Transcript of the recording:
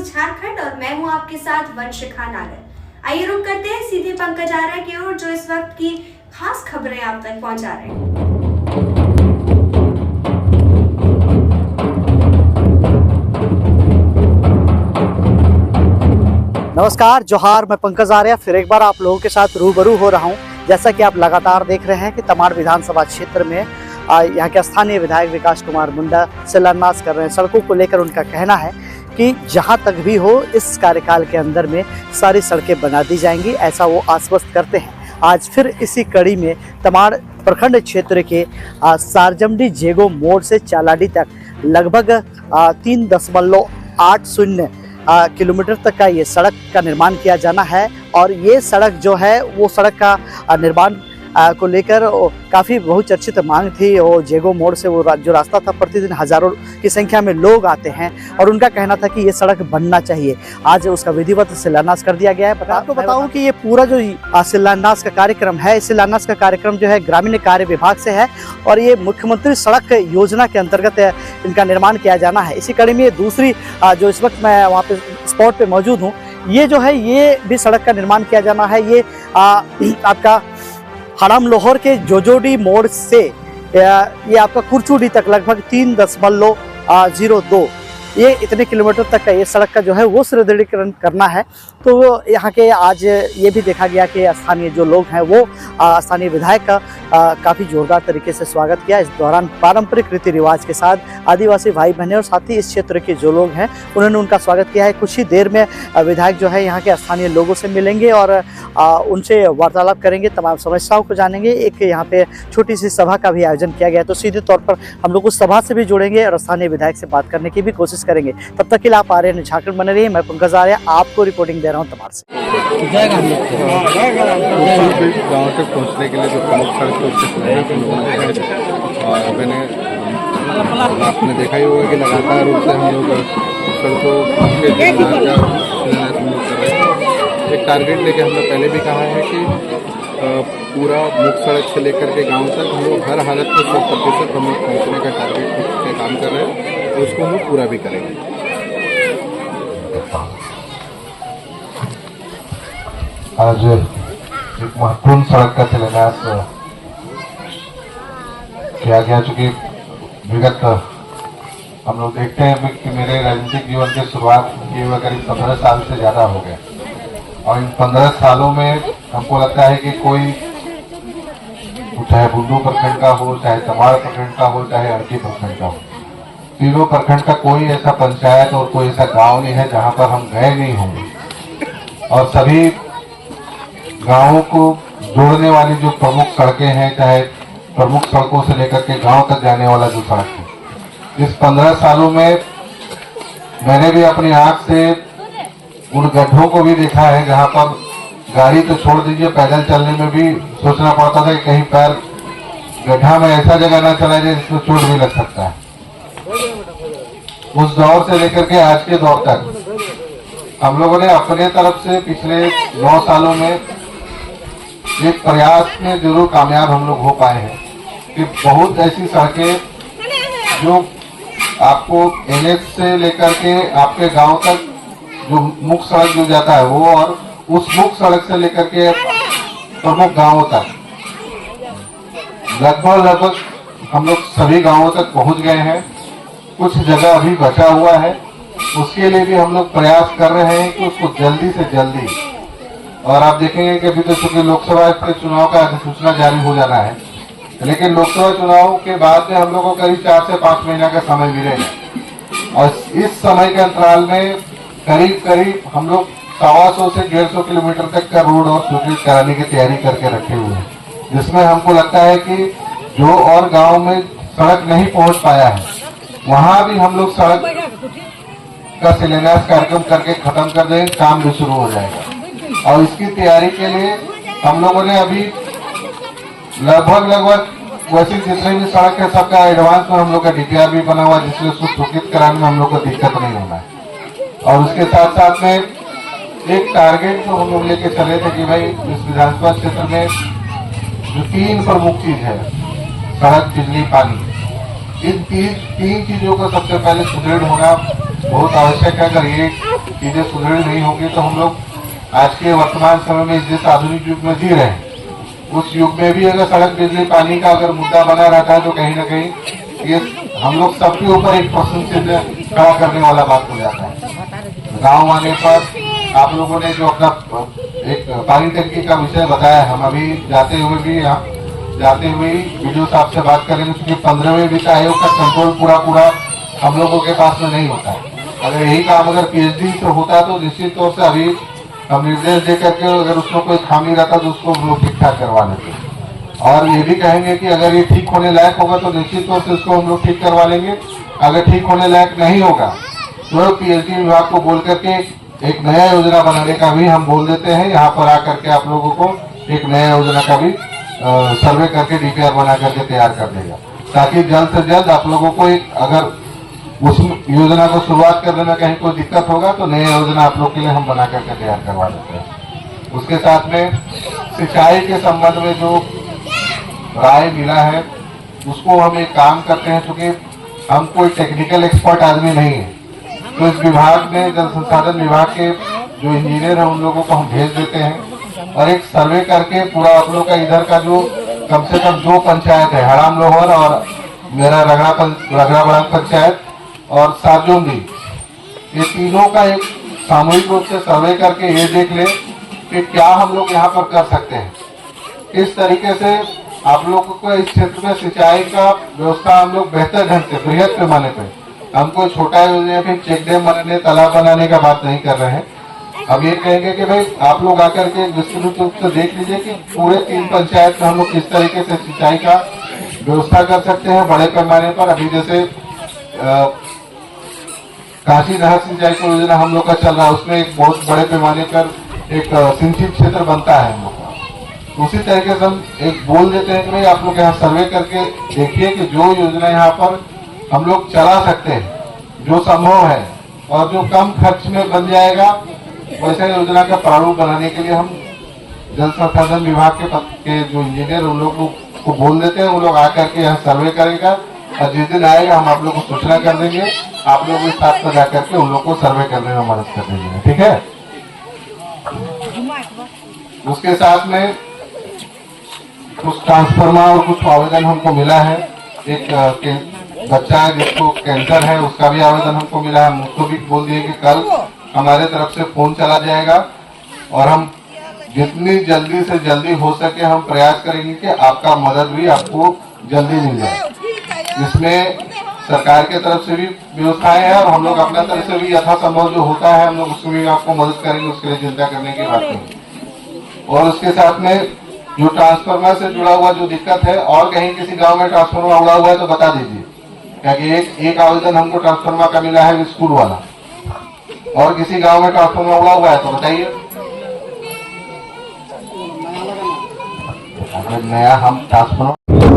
News Jharkhand और मैं हूं आपके साथ वंशिका नागर। आइए रुक करते हैं सीधे पंकज आर्य की ओर, जो इस वक्त की खास खबरें आप तक पहुंचा रहे हैं। नमस्कार, जोहार। मैं पंकज आर्य फिर एक बार आप लोगों के साथ रूबरू हो रहा हूं। जैसा कि आप लगातार देख रहे हैं कि तमाड़ विधानसभा क्षेत्र में यहाँ के स्थानीय विधायक विकास कुमार मुंडा शिलान्यास कर रहे हैं। सड़कों को लेकर उनका कहना है कि जहां तक भी हो इस कार्यकाल के अंदर में सारी सड़कें बना दी जाएंगी, ऐसा वो आश्वस्त करते हैं। आज फिर इसी कड़ी में तमाड़ प्रखंड क्षेत्र के सारजमडी जेगो मोड़ से चालाडी तक लगभग 3.80 किलोमीटर तक का ये सड़क का निर्माण किया जाना है। और ये सड़क जो है वो सड़क का निर्माण को लेकर काफ़ी बहुचर्चित मांग थी। और जेगो मोड़ से वो जो रास्ता था, प्रतिदिन हजारों की संख्या में लोग आते हैं और उनका कहना था कि ये सड़क बनना चाहिए। आज उसका विधिवत शिलान्यास कर दिया गया है। आपको बताऊं कि ये पूरा जो शिलान्यास का कार्यक्रम है, इस शिलान्यास का कार्यक्रम जो है ग्रामीण कार्य विभाग से है और ये मुख्यमंत्री सड़क योजना के अंतर्गत इनका निर्माण किया जाना है। इसी कड़ी में दूसरी जो इस वक्त मैं वहाँ पे स्पॉट पे मौजूद हूँ, ये जो है ये भी सड़क का निर्माण किया जाना है। ये आपका हड़म लोहर के जोजोडी मोड़ से ये आपका कुरचूडी तक लगभग 3.02 ये इतने किलोमीटर तक का ये सड़क का जो है वो सुदृढ़ीकरण करना है। तो यहाँ के आज ये भी देखा गया कि स्थानीय जो लोग हैं वो स्थानीय विधायक का काफ़ी जोरदार तरीके से स्वागत किया। इस दौरान पारंपरिक रीति रिवाज के साथ आदिवासी भाई बहनें और साथ ही इस क्षेत्र के जो लोग हैं उन्होंने उनका स्वागत किया है। कुछ ही देर में विधायक जो है यहाँ के स्थानीय लोगों से मिलेंगे और उनसे वार्तालाप करेंगे, तमाम समस्याओं को जानेंगे। एक यहाँ पे छोटी सी सभा का भी आयोजन किया गया, तो सीधे तौर पर हम लोग उस सभा से भी जुड़ेंगे और स्थानीय विधायक से बात करने की भी कोशिश करेंगे। तब तक के लिए आप आर्य झारखंड बने रहिए। मैं पंकज आर्य आपको रिपोर्टिंग दे रहा हूँ तमाड़ से। गाँव तक पहुँचने के लिए जो प्रमुख सड़क है उससे और मैंने आपने देखा ही होगा कि लगातार रूप से हम लोग सड़कों के निर्माण का कर रहे हैं। एक टारगेट लेके हमने पहले भी कहा है कि पूरा मुख्य सड़क से लेकर के गांव तक हम लोग हर हालत में 100% हम लोग पहुँचने का टारगेट पे काम कर रहे हैं और उसको हम लोग पूरा भी करेंगे। आज एक महत्वपूर्ण सड़क का शिलान्यास किया गया, चूँकि विगत हम लोग देखते हैं कि मेरे राजनीतिक जीवन की शुरुआत किए हुए करीब 15 साल से ज़्यादा हो गए और इन 15 सालों में हमको लगता है कि कोई, चाहे बुंडू प्रखंड का हो, चाहे तमाड़ प्रखंड का हो, चाहे अड़की प्रखंड का हो, तीनों प्रखंड का कोई ऐसा पंचायत और कोई ऐसा गांव नहीं है जहां पर हम गए नहीं होंगे। और सभी गांवों को जोड़ने वाली जो प्रमुख सड़कें हैं, चाहे प्रमुख सड़कों से लेकर के गांव तक जाने वाला जो सड़क है, इस 15 सालों में मैंने भी अपनी आंख से उन गड्ढों को भी देखा है जहां पर गाड़ी तो छोड़ दीजिए, पैदल चलने में भी सोचना पड़ता था कि कहीं पैर गड्ढा में ऐसा जगह ना चला जाए जिसमें चोट भी लग सकता है। उस दौर से लेकर के आज के दौर तक हम लोगों ने अपने तरफ से पिछले 9 सालों में एक प्रयास में जरूर कामयाब हम लोग हो पाए हैं कि बहुत ऐसी सड़कें जो आपको NH से लेकर के आपके गांव तक जो मुख्य सड़क जो जाता है वो, और उस मुख्य सड़क से लेकर के प्रमुख गांवों तक लगभग हम लोग सभी गांवों तक पहुंच गए हैं। कुछ जगह अभी बचा हुआ है, उसके लिए भी हम लोग प्रयास कर रहे हैं कि उसको जल्दी से जल्दी, और आप देखेंगे कि अभी तो चूंकि लोकसभा के चुनाव का अधिसूचना जारी हो जाना है, लेकिन लोकसभा चुनाव के बाद में हम लोग को करीब 4 से 5 महीना का समय मिलेगा और इस समय के अंतराल में करीब हम लोग 125 से 150 किलोमीटर तक का रोड और स्वीकृत कराने की तैयारी करके रखे हुए हैं, जिसमें हमको लगता है कि जो और गाँव में सड़क नहीं पहुँच पाया है वहाँ भी हम लोग सड़क का शिलान्यास कार्यक्रम करके खत्म कर देंगे, काम भी शुरू हो जाएगा। और इसकी तैयारी के लिए हम लोगों ने अभी लगभग वैसे जितने भी सड़क है सबका एडवांस में हम लोग का DPR भी बना हुआ है, जिससे उसको स्वीकृत कराने में हम लोग को दिक्कत नहीं होना है। और उसके साथ साथ में एक टारगेट जो हम लोग लेके चले थे कि भाई इस विधानसभा क्षेत्र में जो 3 प्रमुख चीज है, सड़क, बिजली, पानी, इन तीन चीजों का सबसे पहले सुदृढ़ होना बहुत आवश्यक है। अगर ये चीजें सुदृढ़ नहीं होगी तो हम लोग आज के वर्तमान समय में जिस आधुनिक युग में जी रहे हैं, उस युग में भी अगर सड़क, बिजली, पानी का अगर मुद्दा बना रहता है तो कहीं ना कहीं ये हम लोग सबके ऊपर एक प्रश्न चिन्ह खड़ा करने वाला बात हो जाता है। गांव आने पर आप लोगों ने जो अपना एक पानी टंकी का विषय बताया, हम अभी जाते हुए वीडियो साहब से बात करेंगे, क्योंकि 15वें वित्त आयोग का कंट्रोल पूरा हम लोगों के पास में नहीं होता है। अगर यही काम अगर पीएचडी से होता तो निश्चित तौर से अभी हम निर्देश दे करके अगर उसमें कोई खामी रहता तो उसको हम लोग ठीक ठाक करवा लेते। और ये भी कहेंगे कि अगर ये ठीक होने लायक होगा तो निश्चित तौर से उसको हम लोग ठीक करवा लेंगे। अगर ठीक होने लायक नहीं होगा तो पीएचडी विभाग को बोल करके एक नया योजना बनाने का भी हम बोल देते हैं। यहाँ पर आकर के आप लोगों को एक नया योजना का भी सर्वे करके डीपीआर बना करके तैयार कर देगा, ताकि जल्द से जल्द आप लोगों को एक अगर उस योजना को शुरुआत करने में कहीं कोई दिक्कत होगा तो नई योजना आप लोग के लिए हम बना करके तैयार करवा देते हैं। उसके साथ में सिंचाई के संबंध में जो राय मिला है उसको हम एक काम करते हैं, क्योंकि हम कोई टेक्निकल एक्सपर्ट आदमी नहीं है, तो इस विभाग में जल संसाधन विभाग के जो इंजीनियर है उन लोगों को हम भेज देते हैं और एक सर्वे करके पूरा आप लोग का इधर का जो कम से कम 2 पंचायत है, हराम लोहर और मेरा रगड़ा बड़ा पंचायत और सारजोंगी, ये तीनों का एक सामूहिक रूप से सर्वे करके ये देख ले कि क्या हम लोग यहाँ पर कर सकते हैं, किस तरीके से आप लोगों को इस क्षेत्र में सिंचाई का व्यवस्था हम लोग बेहतर ढंग से बृहद पैमाने पे, हम कोई छोटा योजना फिर चेक डैम बनाने, तालाब बनाने का बात नहीं कर रहे हैं। अब ये कहेंगे कि भाई आप लोग आकर के विस्तृत रूप से देख लीजिए कि पूरे 3 पंचायत में हम लोग किस तरीके से सिंचाई का व्यवस्था कर सकते हैं बड़े पैमाने पर। अभी जैसे काशी नहर सिंचाई की योजना हम लोग का चल रहा है, उसमें एक बहुत बड़े पैमाने पर एक सिंचित क्षेत्र बनता है हम लोग का। उसी तरीके से हम एक बोल देते हैं कि भाई आप लोग यहाँ सर्वे करके देखिए कि जो योजना यहाँ पर हम लोग चला सकते हैं, जो संभव है और जो कम खर्च में बन जाएगा, वैसे योजना का प्रारूप बनाने के लिए हम जल संसाधन विभाग के जो इंजीनियर उन लोग को बोल देते हैं। वो लोग आकर के यहाँ सर्वे करेगा और जिस दिन आएगा हम आप लोग को सूचना कर देंगे, आप लोग इस साथ में जाकर के उन लोग को सर्वे करने में मदद कर देंगे, ठीक है। उसके साथ में कुछ ट्रांसफार्मर और कुछ आवेदन हमको मिला है। एक बच्चा है जिसको कैंसर है, उसका भी आवेदन हमको मिला है। मुझको भी बोल दिए कि कल हमारे तरफ से फोन चला जाएगा और हम जितनी जल्दी से जल्दी हो सके हम प्रयास करेंगे कि आपका मदद भी आपको जल्दी मिल जाए। इसमें सरकार के तरफ से भी व्यवस्थाएं हैं और हम लोग अपना तरफ से भी यथासंभव जो होता है हम लोग उसमें भी आपको मदद करेंगे, उसके लिए चिंता करने की बात नहीं। और उसके साथ में जो ट्रांसफार्मर से जुड़ा हुआ जो दिक्कत है, और कहीं किसी गांव में ट्रांसफार्मर उड़ा हुआ है तो बता दीजिए, क्योंकि एक आवेदन हमको ट्रांसफार्मर का मिला है स्कूल वाला, और किसी गांव में ट्रांसफार्मर उड़ा हुआ है तो बताइए। अगर नया हम ट्रांसफार्मर